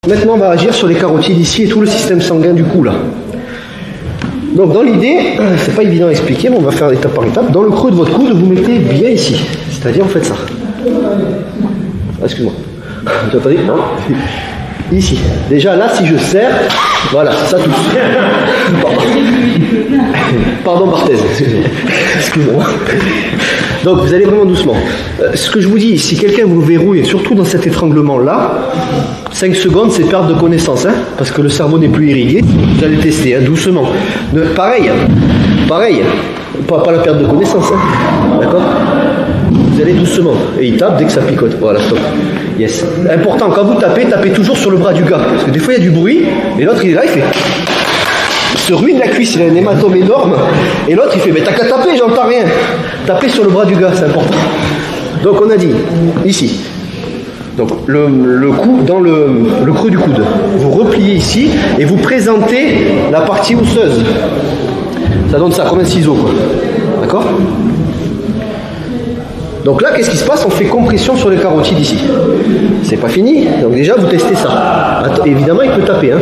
Maintenant, on va agir sur les carotides ici et tout le système sanguin du cou là. Donc dans l'idée, c'est pas évident à expliquer, mais on va faire étape par étape. Dans le creux de votre coude, vous mettez bien ici. C'est-à-dire, vous faites ça. Ah, excuse-moi. Tu as pas dit? Non. Ici. Déjà là, si je serre, voilà, ça touche. Pardon, Barthez. Excusez-moi. Donc vous allez vraiment doucement. Ce que je vous dis, si quelqu'un vous verrouille, surtout dans cet étranglement-là, 5 secondes, c'est perte de connaissance, hein, parce que le cerveau n'est plus irrigué. Vous allez tester, hein, doucement. Pareil, pas la perte de connaissance, hein, d'accord? Vous allez doucement, et il tape dès que ça picote. Voilà, stop. Yes. Important, quand vous tapez toujours sur le bras du gars, parce que des fois il y a du bruit, et l'autre il est là, il fait... Il se ruine la cuisse, il a un hématome énorme, et l'autre il fait, mais t'as qu'à taper, j'entends rien. Tapez sur le bras du gars, c'est important. Donc on a dit, ici, donc le cou, dans le creux du coude, vous repliez ici, et vous présentez la partie osseuse. Ça donne ça, comme un ciseau, quoi. D'accord ? Donc là, qu'est-ce qui se passe? On fait compression sur les carotides ici. C'est pas fini. Donc déjà, vous testez ça. Attends, évidemment, il peut taper. Hein.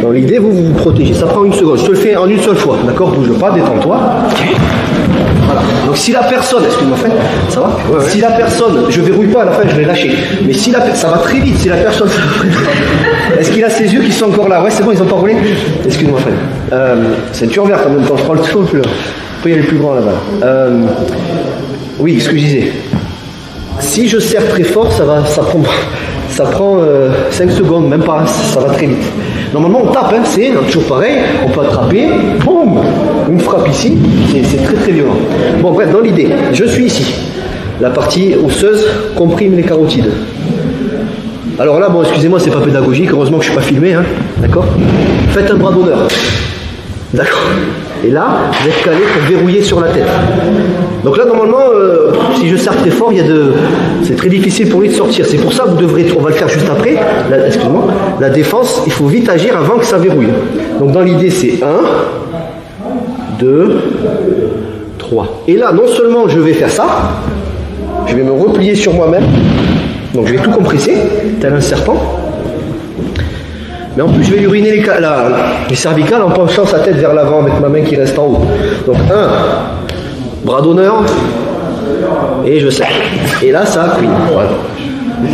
Dans l'idée, vous protégez. Ça prend 1 seconde. Je te le fais en une seule fois. D'accord? Bouge pas, détends-toi. Voilà. Donc si la personne, excuse-moi, ça va? Ouais. Si la personne, je verrouille pas à la fin, je vais lâcher. Mais si ça va très vite. Si la personne, est-ce qu'il a ses yeux qui sont encore là? Ouais, c'est bon, ils ont pas roulé. Excuse-moi, frère. Ceinture verte en même temps. Je prends le tout plus là. Après, il y a les plus grands là-bas. Oui, ce que je disais. Si je serre très fort, ça prend 5 secondes, même pas, ça va très vite. Normalement, on tape, hein, c'est toujours pareil, on peut attraper, boum, une frappe ici, c'est très très violent. Bon, bref, dans l'idée, je suis ici. La partie osseuse comprime les carotides. Alors là, bon, excusez-moi, c'est pas pédagogique, heureusement que je suis pas filmé, hein, d'accord? Faites un bras d'honneur. D'accord. Et là, vous êtes calé pour verrouiller sur la tête. Donc là, normalement, si je serre très fort, c'est très difficile pour lui de sortir. C'est pour ça que on va le faire juste après. Excusez-moi. La défense, il faut vite agir avant que ça verrouille. Donc dans l'idée, c'est 1, 2, 3. Et là, non seulement je vais faire ça, je vais me replier sur moi-même. Donc je vais tout compresser, tel un serpent. Mais en plus, je vais lui uriner les cervicales en penchant sa tête vers l'avant avec ma main qui reste en haut. Donc 1, bras d'honneur, et je serre. Et là, ça cuit. Voilà.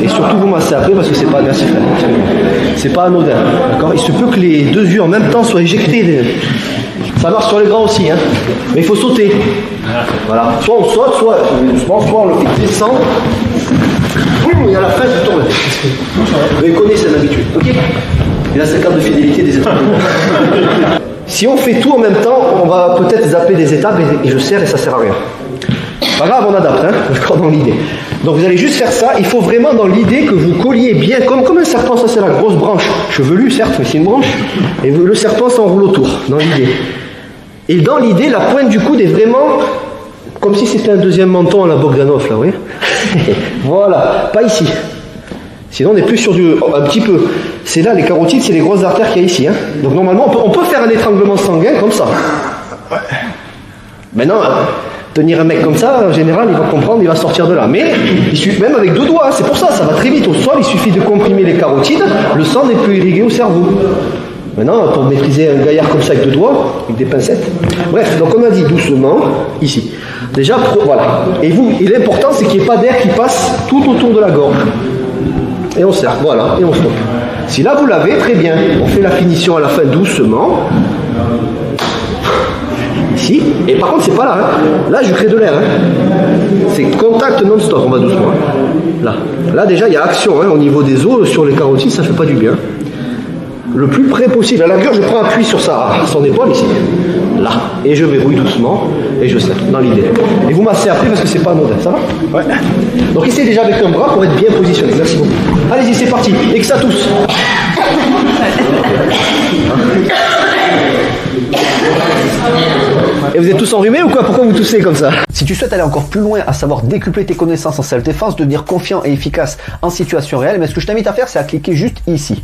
Et surtout, vous massez après parce que c'est pas merci, c'est pas anodin. D'accord? Il se peut que les 2 yeux en même temps soient éjectés. Ça marche sur les grands aussi, hein. Mais il faut sauter. Voilà. Soit on saute, soit on le fait descendre. Et à la fin, je tourne. Vous connaissez cette habitude. Ok? Et là, c'est la carte de fidélité des étapes. Si on fait tout en même temps, on va peut-être zapper des étapes et je serre et ça sert à rien. Pas grave, on adapte, hein, d'accord, dans l'idée. Donc vous allez juste faire ça. Il faut vraiment dans l'idée que vous colliez bien, comme un serpent, ça c'est la grosse branche chevelue, certes, mais c'est une branche. Et le serpent s'enroule autour, dans l'idée. Et dans l'idée, la pointe du coude est vraiment comme si c'était un deuxième menton à la Bogdanov, là, vous voyez. Voilà, pas ici. Sinon, on est plus sur un petit peu. C'est là, les carotides, c'est les grosses artères qu'il y a ici. Hein. Donc, normalement, on peut faire un étranglement sanguin comme ça. Maintenant, tenir un mec comme ça, en général, il va comprendre, il va sortir de là. Mais, même avec 2 doigts, c'est pour ça, ça va très vite au sol. Il suffit de comprimer les carotides, le sang n'est plus irrigué au cerveau. Maintenant, pour maîtriser un gaillard comme ça avec 2 doigts, avec des pincettes. Bref, donc on a dit doucement, ici. Déjà, voilà. Et l'important, c'est qu'il n'y ait pas d'air qui passe tout autour de la gorge. Et on serre, voilà, et on stoppe. Si là vous l'avez, très bien. On fait la finition à la fin doucement. Ici. Et par contre, c'est pas là. Hein. Là, je crée de l'air. Hein. C'est contact non-stop, on va doucement. Hein. Là, déjà, il y a action hein, au niveau des os sur les carotides, ça fait pas du bien. Le plus près possible. À la longueur, je prends appui sur son épaule ici. Là. Et je verrouille doucement. Et je serre dans l'idée. Et vous massez après parce que c'est pas anodin. Ça va? Ouais. Donc essayez déjà avec un bras pour être bien positionné. Merci beaucoup. Allez-y, c'est parti. Et que ça tousse. Et vous êtes tous enrhumés ou quoi? Pourquoi vous toussez comme ça? Si tu souhaites aller encore plus loin, à savoir décupler tes connaissances en self-défense, devenir confiant et efficace en situation réelle, mais ce que je t'invite à faire, c'est à cliquer juste ici.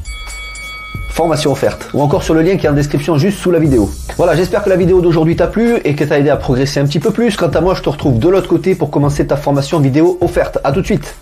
Formation offerte, ou encore sur le lien qui est en description juste sous la vidéo. Voilà, j'espère que la vidéo d'aujourd'hui t'a plu et qu'elle t'a aidé à progresser un petit peu plus. Quant à moi, je te retrouve de l'autre côté pour commencer ta formation vidéo offerte. À tout de suite.